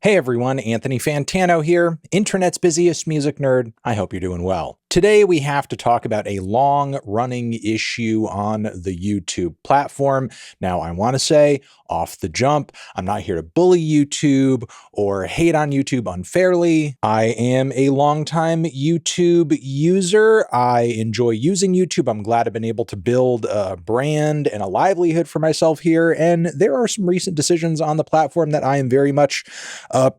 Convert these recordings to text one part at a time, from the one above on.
Hey everyone, Anthony Fantano here, internet's busiest music nerd. I hope you're doing well. Today we have to talk about a long-running issue on the YouTube platform. Now I want to say, off the jump, I'm not here to bully YouTube or hate on YouTube unfairly. I am a longtime YouTube user. I enjoy using YouTube. I'm glad I've been able to build a brand and a livelihood for myself here, and there are some recent decisions on the platform that I am very much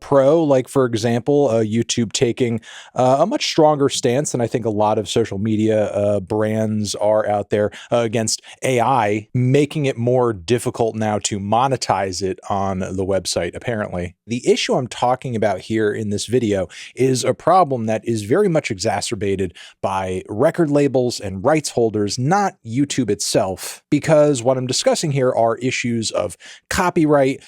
pro, like for example, YouTube taking a much stronger stance than I think a lot of social media brands are out there against AI, making it more difficult now to monetize it on the website, apparently. The issue I'm talking about here in this video is a problem that is very much exacerbated by record labels and rights holders, not YouTube itself, because what I'm discussing here are issues of copyright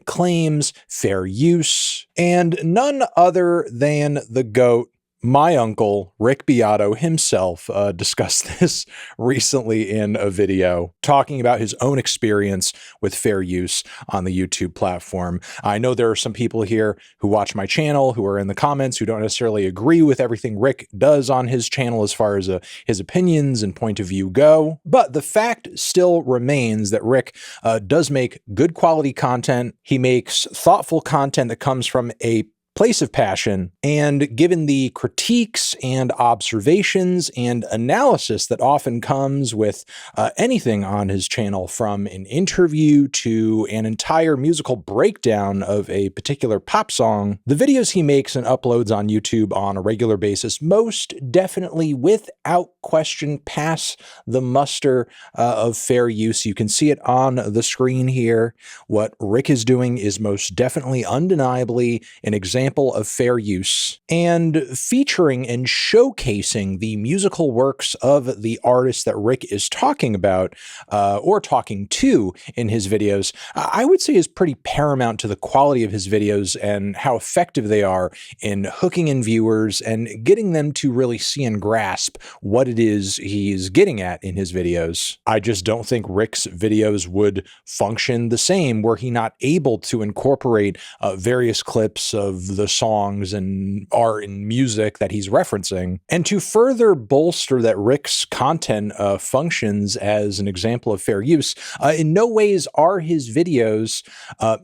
claims, fair use, and none other than the GOAT, my uncle, Rick Beato himself, discussed this recently in a video, talking about his own experience with fair use on the YouTube platform. I know there are some people here who watch my channel, who are in the comments, who don't necessarily agree with everything Rick does on his channel as far as his opinions and point of view go, but the fact still remains that Rick does make good quality content. He makes thoughtful content that comes from a place of passion, and given the critiques and observations and analysis that often comes with anything on his channel, from an interview to an entire musical breakdown of a particular pop song, the videos he makes and uploads on YouTube on a regular basis most definitely, without question, pass the muster of fair use. You can see it on the screen here. What Rick is doing is most definitely, undeniably, an example of fair use, and featuring and showcasing the musical works of the artist that Rick is talking about, or talking to in his videos, I would say is pretty paramount to the quality of his videos and how effective they are in hooking in viewers and getting them to really see and grasp what it is he's getting at in his videos. I just don't think Rick's videos would function the same were he not able to incorporate various clips of the songs and art and music that he's referencing. And to further bolster that Rick's content functions as an example of fair use, in no ways are his videos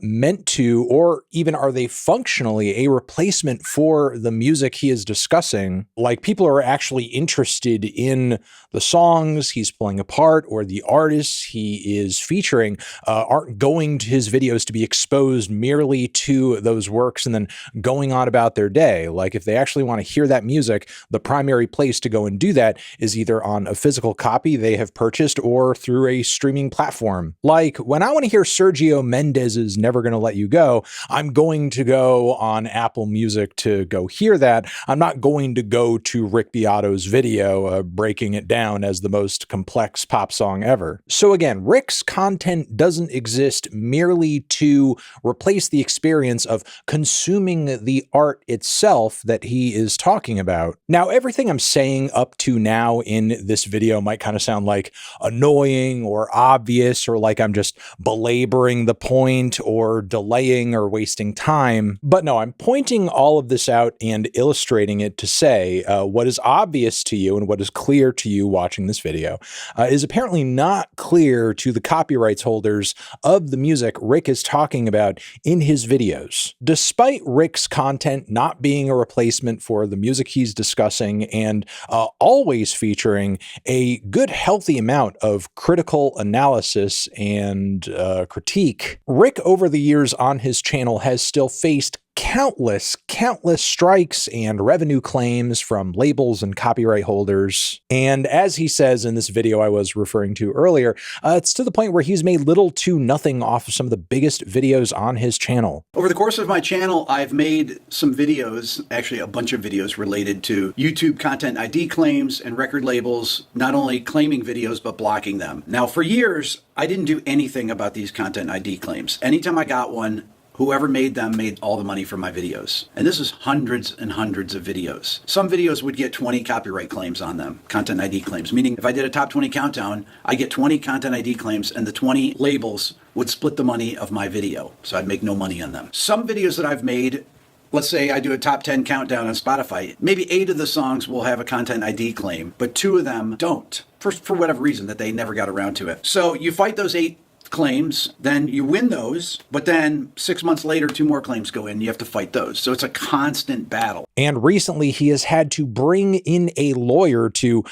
meant to, or even are they functionally, a replacement for the music he is discussing. Like, people are actually interested in the songs he's playing a part or the artists he is featuring, aren't going to his videos to be exposed merely to those works and then going on about their day. Like, if they actually want to hear that music, the primary place to go and do that is either on a physical copy they have purchased or through a streaming platform. Like, when I want to hear Sergio Mendes's Never Gonna Let You Go, I'm going to go on Apple Music to go hear that. I'm not going to go to Rick Beato's video breaking it down as the most complex pop song ever. So again, Rick's content doesn't exist merely to replace the experience of consuming the art itself that he is talking about. Now, everything I'm saying up to now in this video might kind of sound like annoying or obvious, or like I'm just belaboring the point or delaying or wasting time. But no, I'm pointing all of this out and illustrating it to say what is obvious to you and what is clear to you watching this video is apparently not clear to the copyrights holders of the music Rick is talking about in his videos. Despite Rick's content not being a replacement for the music he's discussing, and always featuring a good, healthy amount of critical analysis and critique, Rick over the years on his channel has still faced countless strikes and revenue claims from labels and copyright holders. And as he says in this video I was referring to earlier, it's to the point where he's made little to nothing off of some of the biggest videos on his channel. Over the course of my channel, I've made some videos, actually a bunch of videos related to YouTube content ID claims and record labels not only claiming videos but blocking them. Now, for years, I didn't do anything about these content ID claims. Anytime I got one, whoever made them made all the money from my videos. And this is hundreds and hundreds of videos. Some videos would get 20 copyright claims on them, content ID claims, meaning if I did a top 20 countdown, I get 20 content ID claims and the 20 labels would split the money of my video. So I'd make no money on them. Some videos that I've made, let's say I do a top 10 countdown on Spotify, maybe 8 of the songs will have a content ID claim, but 2 of them don't, for whatever reason that they never got around to it. So you fight those 8 claims, then you win those, but then 6 months later, 2 more claims go in, you have to fight those. So it's a constant battle. And recently he has had to bring in a lawyer to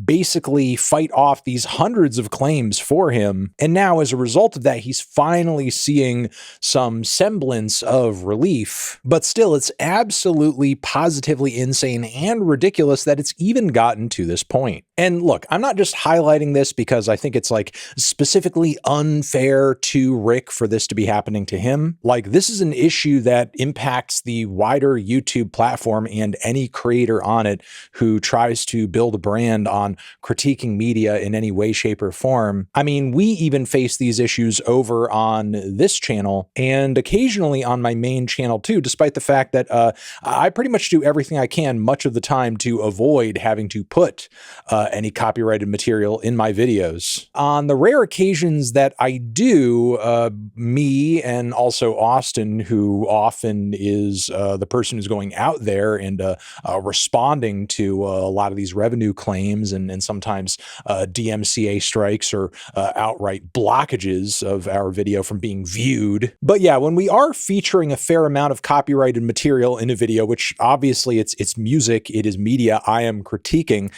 basically fight off these hundreds of claims for him. And now as a result of that, he's finally seeing some semblance of relief. But still, it's absolutely positively insane and ridiculous that it's even gotten to this point. And look, I'm not just highlighting this because I think it's like specifically unfair to Rick for this to be happening to him. Like, this is an issue that impacts the wider YouTube platform and any creator on it who tries to build a brand on critiquing media in any way, shape, or form. I mean, we even face these issues over on this channel and occasionally on my main channel too, despite the fact that I pretty much do everything I can much of the time to avoid having to put any copyrighted material in my videos. On the rare occasions that I do, me and also Austen, who often is the person who's going out there and responding to a lot of these revenue claims and sometimes DMCA strikes or outright blockages of our video from being viewed. But yeah, when we are featuring a fair amount of copyrighted material in a video, which obviously it's music, it is media I am critiquing,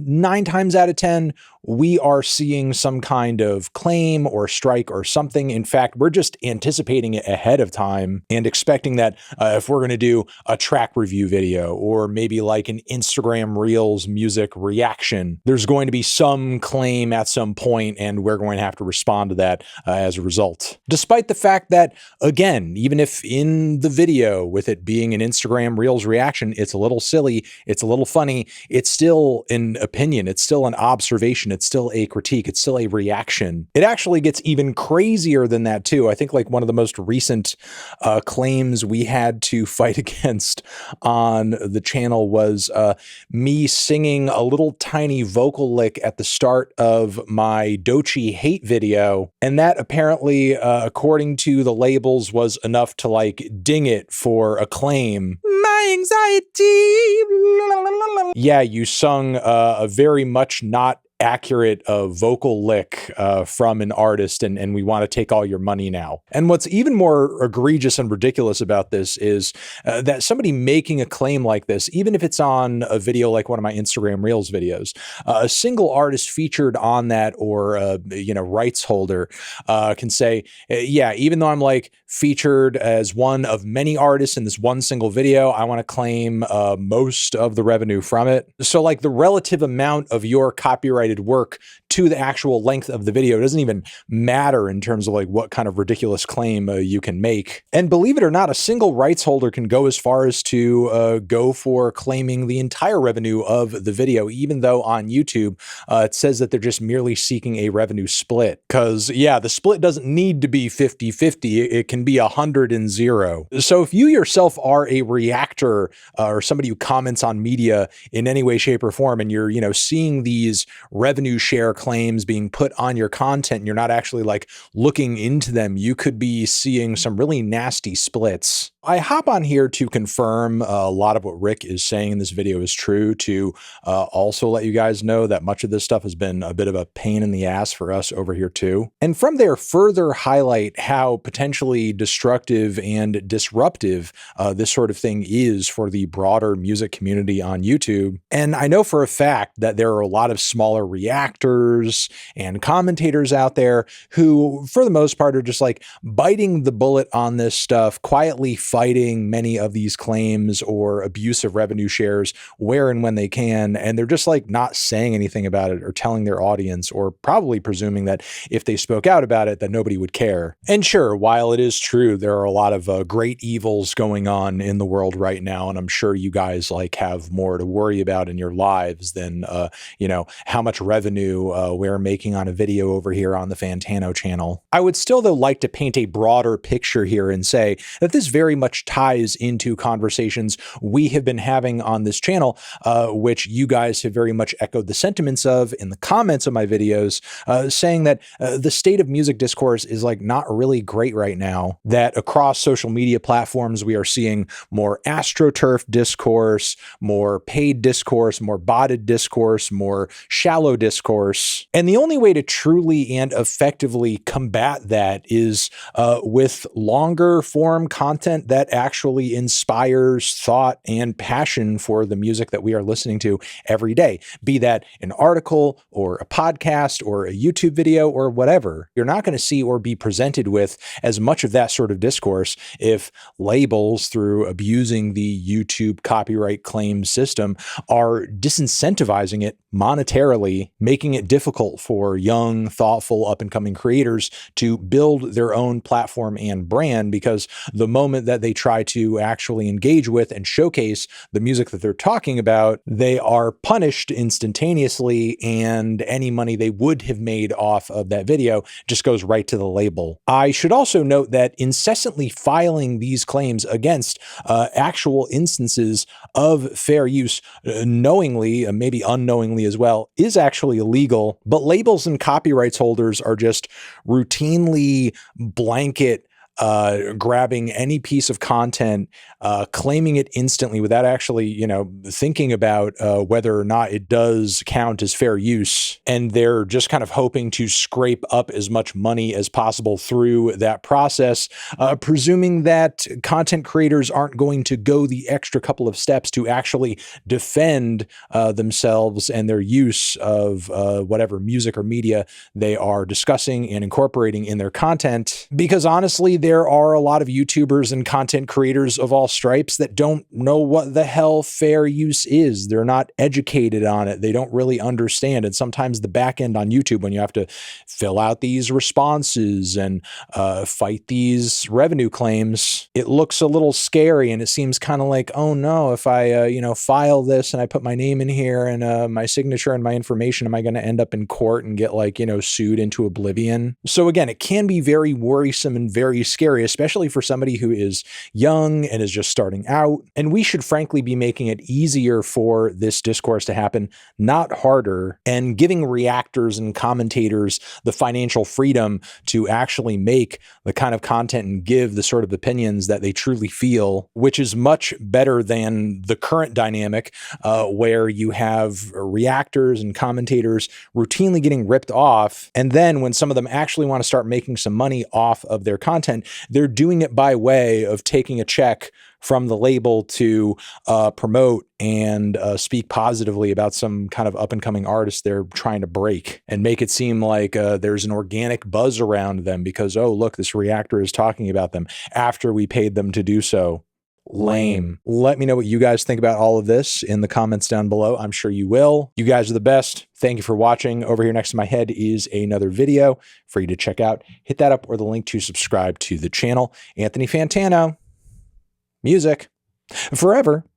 9 times out of 10, we are seeing some kind of claim or strike or something. In fact, we're just anticipating it ahead of time and expecting that if we're going to do a track review video or maybe like an Instagram Reels music reaction, there's going to be some claim at some point and we're going to have to respond to that as a result. Despite the fact that, again, even if in the video with it being an Instagram Reels reaction, it's a little silly, it's a little funny, it's still an opinion, it's still an observation, it's still a critique, it's still a reaction. It actually gets even crazier than that too. I think like one of the most recent claims we had to fight against on the channel was me singing a little tiny vocal lick at the start of my Dochi hate video. And that apparently, according to the labels, was enough to like ding it for a claim. My anxiety. Yeah, you sung a very much not accurate vocal lick from an artist and we want to take all your money now. And what's even more egregious and ridiculous about this is that somebody making a claim like this, even if it's on a video like one of my Instagram Reels videos, a single artist featured on that or rights holder can say, yeah, even though I'm like featured as one of many artists in this one single video, I want to claim most of the revenue from it. So like the relative amount of your copyrighted work to the actual length of the video doesn't even matter in terms of like what kind of ridiculous claim you can make. And believe it or not, a single rights holder can go as far as to go for claiming the entire revenue of the video, even though on YouTube it says that they're just merely seeking a revenue split. Because yeah, the split doesn't need to be 50-50, it can be 100-0. So if you yourself are a reactor or somebody who comments on media in any way, shape, or form, and you're seeing these revenue share claims being put on your content and you're not actually like looking into them, you could be seeing some really nasty splits. I hop on here to confirm a lot of what Rick is saying in this video is true, to also let you guys know that much of this stuff has been a bit of a pain in the ass for us over here too. And from there, further highlight how potentially destructive and disruptive this sort of thing is for the broader music community on YouTube. And I know for a fact that there are a lot of smaller reactors and commentators out there who, for the most part, are just like biting the bullet on this stuff, quietly fighting many of these claims or abusive revenue shares where and when they can. And they're just like not saying anything about it or telling their audience, or probably presuming that if they spoke out about it, that nobody would care. And sure, while it is true, there are a lot of great evils going on in the world right now. And I'm sure you guys like have more to worry about in your lives than, how much revenue we're making on a video over here on the Fantano channel. I would still, though, like to paint a broader picture here and say that this very much ties into conversations we have been having on this channel, which you guys have very much echoed the sentiments of in the comments of my videos, saying that the state of music discourse is like not really great right now, that across social media platforms we are seeing more astroturf discourse, more paid discourse, more botted discourse, more shallow discourse. And the only way to truly and effectively combat that is with longer form content that actually inspires thought and passion for the music that we are listening to every day, be that an article or a podcast or a YouTube video or whatever. You're not going to see or be presented with as much of that sort of discourse if labels, through abusing the YouTube copyright claim system, are disincentivizing it monetarily, making it difficult for young, thoughtful, up-and-coming creators to build their own platform and brand, because the moment that they try to actually engage with and showcase the music that they're talking about, they are punished instantaneously, and any money they would have made off of that video just goes right to the label. I should also note that incessantly filing these claims against actual instances of fair use, knowingly, maybe unknowingly as well, is actually illegal, but labels and copyrights holders are just routinely blanket grabbing any piece of content, claiming it instantly without actually, thinking about whether or not it does count as fair use. And they're just kind of hoping to scrape up as much money as possible through that process, presuming that content creators aren't going to go the extra couple of steps to actually defend themselves and their use of whatever music or media they are discussing and incorporating in their content. Because honestly, there are a lot of YouTubers and content creators of all stripes that don't know what the hell fair use is. They're not educated on it. They don't really understand. And sometimes the back end on YouTube, when you have to fill out these responses and fight these revenue claims, it looks a little scary, and it seems kind of like, oh no, if I file this and I put my name in here and my signature and my information, am I going to end up in court and get sued into oblivion? So again, it can be very worrisome and very scary, especially for somebody who is young and is just starting out. And we should frankly be making it easier for this discourse to happen, not harder, and giving reactors and commentators the financial freedom to actually make the kind of content and give the sort of opinions that they truly feel, which is much better than the current dynamic where you have reactors and commentators routinely getting ripped off. And then when some of them actually want to start making some money off of their content, they're doing it by way of taking a check from the label to promote and speak positively about some kind of up-and-coming artist they're trying to break, and make it seem like there's an organic buzz around them because, oh, look, this reactor is talking about them after we paid them to do so. Lame. Let me know what you guys think about all of this in the comments down below. I'm sure you will. You guys are the best. Thank you for watching. Over here next to my head is another video for you to check out. Hit that up or the link to subscribe to the channel. Anthony Fantano. Music forever.